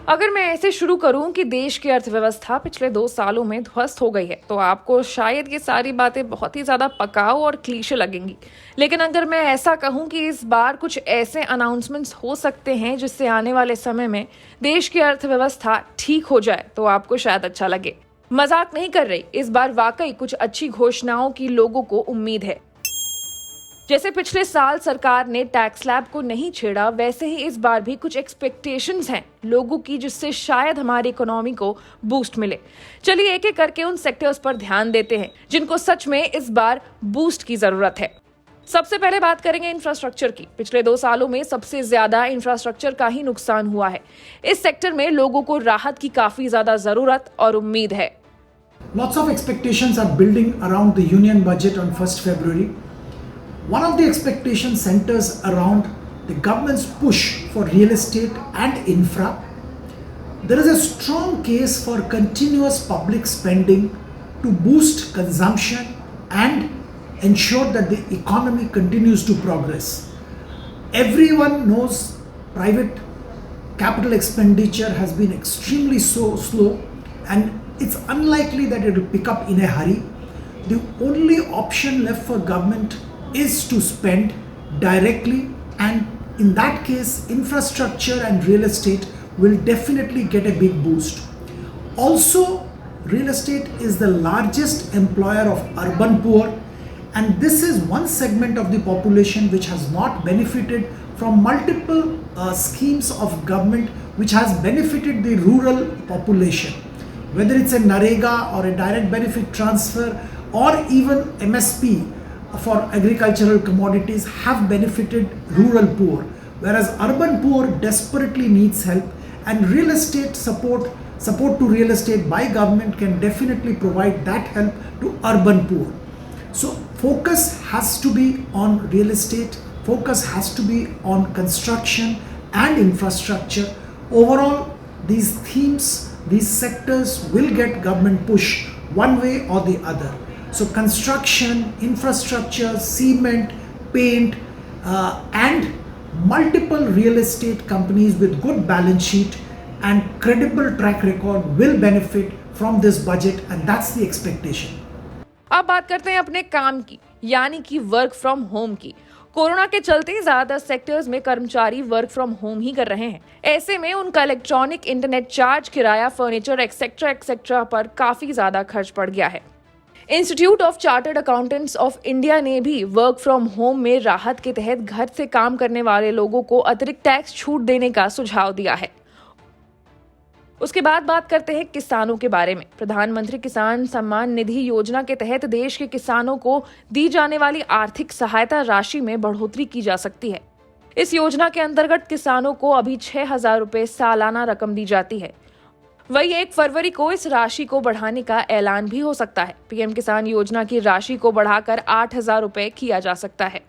अगर मैं ऐसे शुरू करूं कि देश की अर्थव्यवस्था पिछले 2 सालों में ध्वस्त हो गई है, तो आपको शायद ये सारी बातें बहुत ही ज्यादा पकाऊ और क्लीशे लगेंगी। लेकिन अगर मैं ऐसा कहूं कि इस बार कुछ ऐसे अनाउंसमेंट्स हो सकते हैं जिससे आने वाले समय में देश की अर्थव्यवस्था ठीक हो जाए, तो आपको शायद अच्छा लगे। मजाक नहीं कर रही, इस बार वाकई कुछ अच्छी घोषणाओं की लोगों को उम्मीद है। जैसे पिछले साल सरकार ने टैक्स स्लैब को नहीं छेड़ा, वैसे ही इस बार भी कुछ एक्सपेक्टेशंस हैं लोगों की, जिससे शायद हमारी इकोनॉमी को बूस्ट मिले। चलिए एक एक करके उन सेक्टर्स पर ध्यान देते हैं जिनको सच में इस बार बूस्ट की जरूरत है। सबसे पहले बात करेंगे इंफ्रास्ट्रक्चर की। पिछले 2 सालों में सबसे ज्यादा इंफ्रास्ट्रक्चर का ही नुकसान हुआ है। इस सेक्टर में लोगों को राहत की काफी ज्यादा जरूरत और उम्मीद है। Lots of expectations are building around the union budget on 1st February. One of the expectations centers around the government's push for real estate and infra. There is a strong case for continuous public spending to boost consumption and ensure that the economy continues to progress. Everyone knows private capital expenditure has been extremely slow, and it's unlikely that it will pick up in a hurry. The only option left for government is to spend directly, and in that case infrastructure and real estate will definitely get a big boost. Also, real estate is the largest employer of urban poor, and this is one segment of the population which has not benefited from multiple schemes of government which has benefited the rural population, whether it's a NREGA or a direct benefit transfer or even MSP for agricultural commodities have benefited rural poor, whereas urban poor desperately needs help, and real estate support to real estate by government can definitely provide that help to urban poor. So focus has to be on real estate, focus has to be on construction and infrastructure. Overall, these themes, these sectors will get government push one way or the other. So construction, infrastructure, cement, paint, and multiple real estate companies with good balance sheet and credible track record will benefit from this budget, and that's the expectation. अब बात करते हैं अपने काम की, यानी कि work from home की। कोरोना के चलते ज्यादातर सेक्टर्स में कर्मचारी वर्क फ्रॉम होम ही कर रहे हैं। ऐसे में उनका इलेक्ट्रॉनिक, इंटरनेट चार्ज, किराया, फर्नीचर एक्सेट्रा एक्सेट्रा पर काफी ज्यादा खर्च पड़ गया है। Institute of chartered accountants of India ने भी वर्क फ्रॉम होम में राहत के तहत घर से काम करने वाले लोगों को अतिरिक्त टैक्स छूट देने का सुझाव दिया है। उसके बाद बात करते हैं किसानों के बारे में। प्रधानमंत्री किसान सम्मान निधि योजना के तहत देश के किसानों को दी जाने वाली आर्थिक सहायता राशि में बढ़ोतरी की जा सकती है। इस योजना के अंतर्गत किसानों को अभी 6,000 रुपए सालाना रकम दी जाती है। वही 1 फरवरी को इस राशि को बढ़ाने का ऐलान भी हो सकता है। पीएम किसान योजना की राशि को बढ़ाकर 8,000 रुपए किया जा सकता है।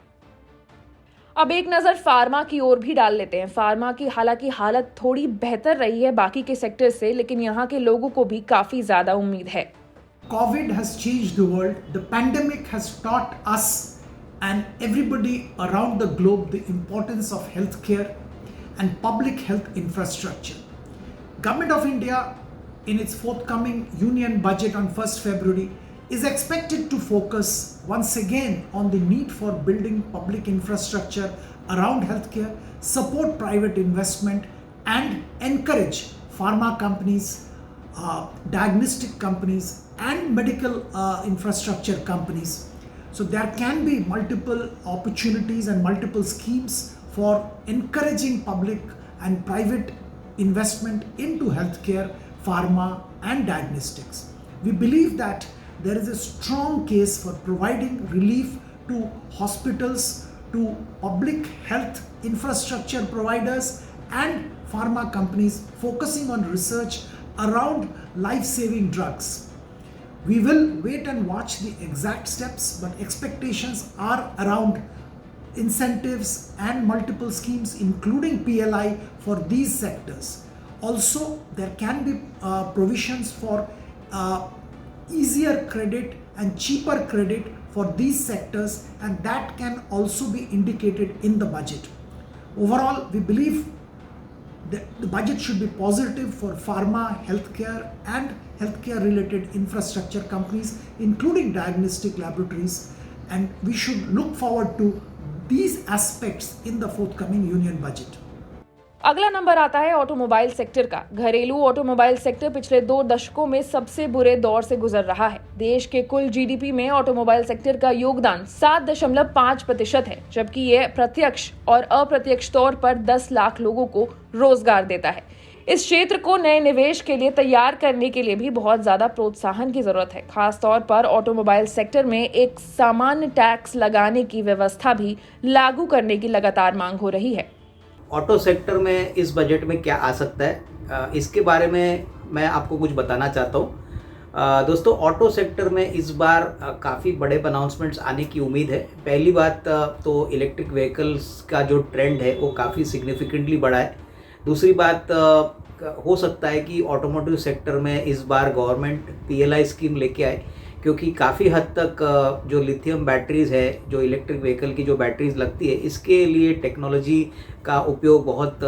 अब एक नजर फार्मा की ओर भी डाल लेते हैं। फार्मा की हालांकि हालत थोड़ी बेहतर रही है बाकी के सेक्टर से, लेकिन यहाँ के लोगों को भी काफी ज्यादा उम्मीद है। COVID has changed the world. The pandemic has taught us and everybody around the globe the importance of healthcare and public health infrastructure. Government of India, in its forthcoming union budget on 1st February, is expected to focus once again on the need for building public infrastructure around healthcare, support private investment, and encourage pharma companies, diagnostic companies, and medical infrastructure companies. So there can be multiple opportunities and multiple schemes for encouraging public and private investment into healthcare, pharma, and diagnostics. We believe that there is a strong case for providing relief to hospitals, to public health infrastructure providers, and pharma companies focusing on research around life-saving drugs. We will wait and watch the exact steps, but expectations are around incentives and multiple schemes including PLI for these sectors. Also, there can be provisions for easier credit and cheaper credit for these sectors, and that can also be indicated in the budget. Overall, we believe The budget should be positive for pharma, healthcare, and healthcare-related infrastructure companies, including diagnostic laboratories, and we should look forward to these aspects in the forthcoming union budget. अगला number आता है automobile sector का। घरेलू automobile sector पिछले 2 दशकों में सबसे बुरे दौर से गुजर रहा है। देश के कुल जीडीपी में ऑटोमोबाइल सेक्टर का योगदान 7.5% है, जबकि यह प्रत्यक्ष और अप्रत्यक्ष तौर पर 10 लाख लोगों को रोजगार देता है। इस क्षेत्र को नए निवेश के लिए तैयार करने के लिए भी बहुत ज्यादा प्रोत्साहन की जरूरत है। खासतौर पर ऑटोमोबाइल सेक्टर में एक सामान्य टैक्स लगाने की व्यवस्था भी लागू करने की लगातार मांग हो रही है। ऑटो सेक्टर में इस बजट में क्या आ सकता है, इसके बारे में मैं आपको कुछ बताना चाहता हूँ। दोस्तों, ऑटो सेक्टर में इस बार काफ़ी बड़े अनाउंसमेंट्स आने की उम्मीद है। पहली बात तो इलेक्ट्रिक व्हीकल्स का जो ट्रेंड है वो काफ़ी सिग्निफिकेंटली बढ़ा है। दूसरी बात, हो सकता है कि ऑटोमोटिव सेक्टर में इस बार गवर्नमेंट PLI स्कीम लेके आए, क्योंकि काफ़ी हद तक जो लिथियम बैटरीज़ है, जो इलेक्ट्रिक व्हीकल की जो बैटरीज़ लगती है, इसके लिए टेक्नोलॉजी का उपयोग बहुत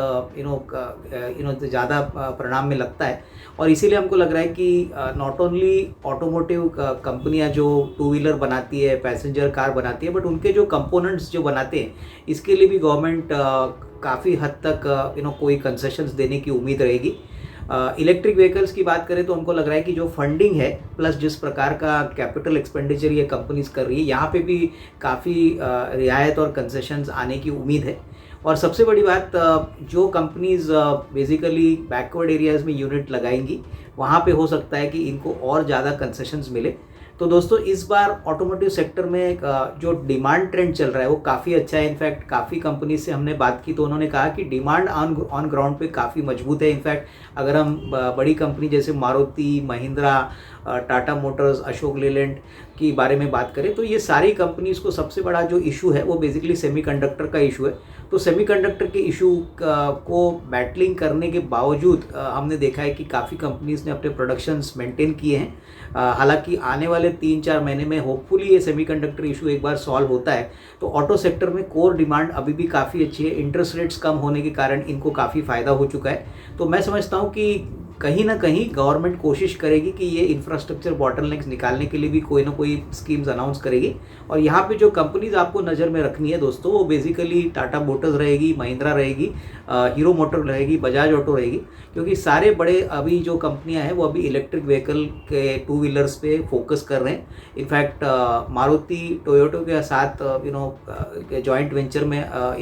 ज़्यादा परिणाम में लगता है। और इसीलिए हमको लग रहा है कि नॉट ओनली ऑटोमोटिव कंपनियां जो 2 व्हीलर बनाती है, पैसेंजर कार बनाती है, बट उनके जो कंपोनेंट्स जो बनाते हैं, इसके लिए भी गवर्नमेंट काफ़ी हद तक कोई कंसेशंस देने की उम्मीद रहेगी। इलेक्ट्रिक व्हीकल्स की बात करें तो हमको लग रहा है कि जो फंडिंग है प्लस जिस प्रकार का कैपिटल एक्सपेंडिचर ये कंपनीज कर रही है, यहाँ पे भी काफ़ी रियायत और कंसेशंस आने की उम्मीद है। और सबसे बड़ी बात, जो कंपनीज बेसिकली बैकवर्ड एरियाज़ में यूनिट लगाएंगी, वहाँ पे हो सकता है कि इनको और ज़्यादा कंसेशंस मिले। तो दोस्तों, इस बार ऑटोमोटिव सेक्टर में जो डिमांड ट्रेंड चल रहा है वो काफ़ी अच्छा है। इनफैक्ट काफ़ी कंपनी से हमने बात की तो उन्होंने कहा कि डिमांड ऑन ग्राउंड पे काफ़ी मजबूत है। इनफैक्ट अगर हम बड़ी कंपनी जैसे मारुति, महिंद्रा, टाटा मोटर्स, अशोक लेलैंड की बारे में बात करें तो ये सारी कंपनीज को सबसे बड़ा जो इशू है वो बेसिकली सेमीकंडक्टर का इशू है। तो सेमीकंडक्टर के इशू को बैटलिंग करने के बावजूद हमने देखा है कि काफ़ी कंपनीज ने अपने प्रोडक्शंस मेंटेन किए हैं। हालांकि आने वाले 3-4 महीने में होपफुली ये सेमीकंडक्टर इशू एक बार सॉल्व होता है तो ऑटो सेक्टर में कोर डिमांड अभी भी काफ़ी अच्छी है। इंटरेस्ट रेट्स कम होने के कारण इनको काफ़ी फ़ायदा हो चुका है। तो मैं समझता हूँ कि कहीं ना कहीं गवर्नमेंट कोशिश करेगी कि ये इंफ्रास्ट्रक्चर बॉटलनेक्स निकालने के लिए भी कोई ना कोई स्कीम्स अनाउंस करेगी। और यहाँ पे जो कंपनीज आपको नज़र में रखनी है दोस्तों, वो बेसिकली टाटा मोटर्स रहेगी, महिंद्रा रहेगी, हीरो मोटर रहेगी, बजाज ऑटो रहेगी, क्योंकि सारे बड़े अभी जो कंपनियां हैं वो अभी इलेक्ट्रिक व्हीकल के 2 व्हीलर्स पे फोकस कर रहे हैं। इनफैक्ट मारुति टोयोटो के साथ जॉइंट वेंचर में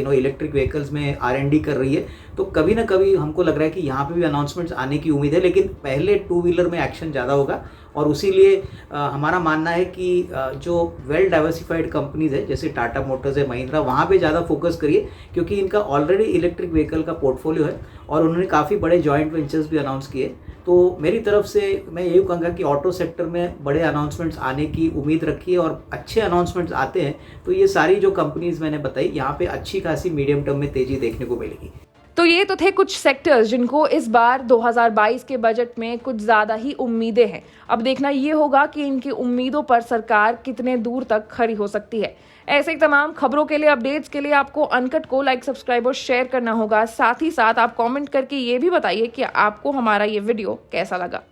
इलेक्ट्रिक व्हीकल्स में R&D कर रही है। तो कभी ना कभी हमको लग रहा है कि यहाँ पे भी अनाउंसमेंट्स आने की उम्मीद है, लेकिन पहले 2 व्हीलर में एक्शन ज़्यादा होगा। और उसीलिए हमारा मानना है कि जो वेल डाइवर्सिफाइड कंपनीज है जैसे टाटा मोटर्स है, महिंद्रा, वहाँ पे ज़्यादा फोकस करिए, क्योंकि इनका ऑलरेडी इलेक्ट्रिक व्हीकल का पोर्टफोलियो है और उन्होंने काफ़ी बड़े जॉइंट वेंचर्स भी अनाउंस किए। तो मेरी तरफ से मैं यही कहूँगा कि ऑटो सेक्टर में बड़े अनाउंसमेंट्स आने की उम्मीद रखिए, और अच्छे अनाउंसमेंट्स आते हैं तो ये सारी जो कंपनीज मैंने बताई, यहाँ पे अच्छी खासी मीडियम टर्म में तेज़ी देखने को मिलेगी। तो ये तो थे कुछ सेक्टर्स जिनको इस बार 2022 के बजट में कुछ ज्यादा ही उम्मीदें हैं। अब देखना ये होगा कि इनकी उम्मीदों पर सरकार कितने दूर तक खरी हो सकती है। ऐसे ही तमाम खबरों के लिए, अपडेट्स के लिए आपको अनकट को लाइक, सब्सक्राइब और शेयर करना होगा। साथ ही साथ आप कमेंट करके ये भी बताइए कि आपको हमारा ये वीडियो कैसा लगा।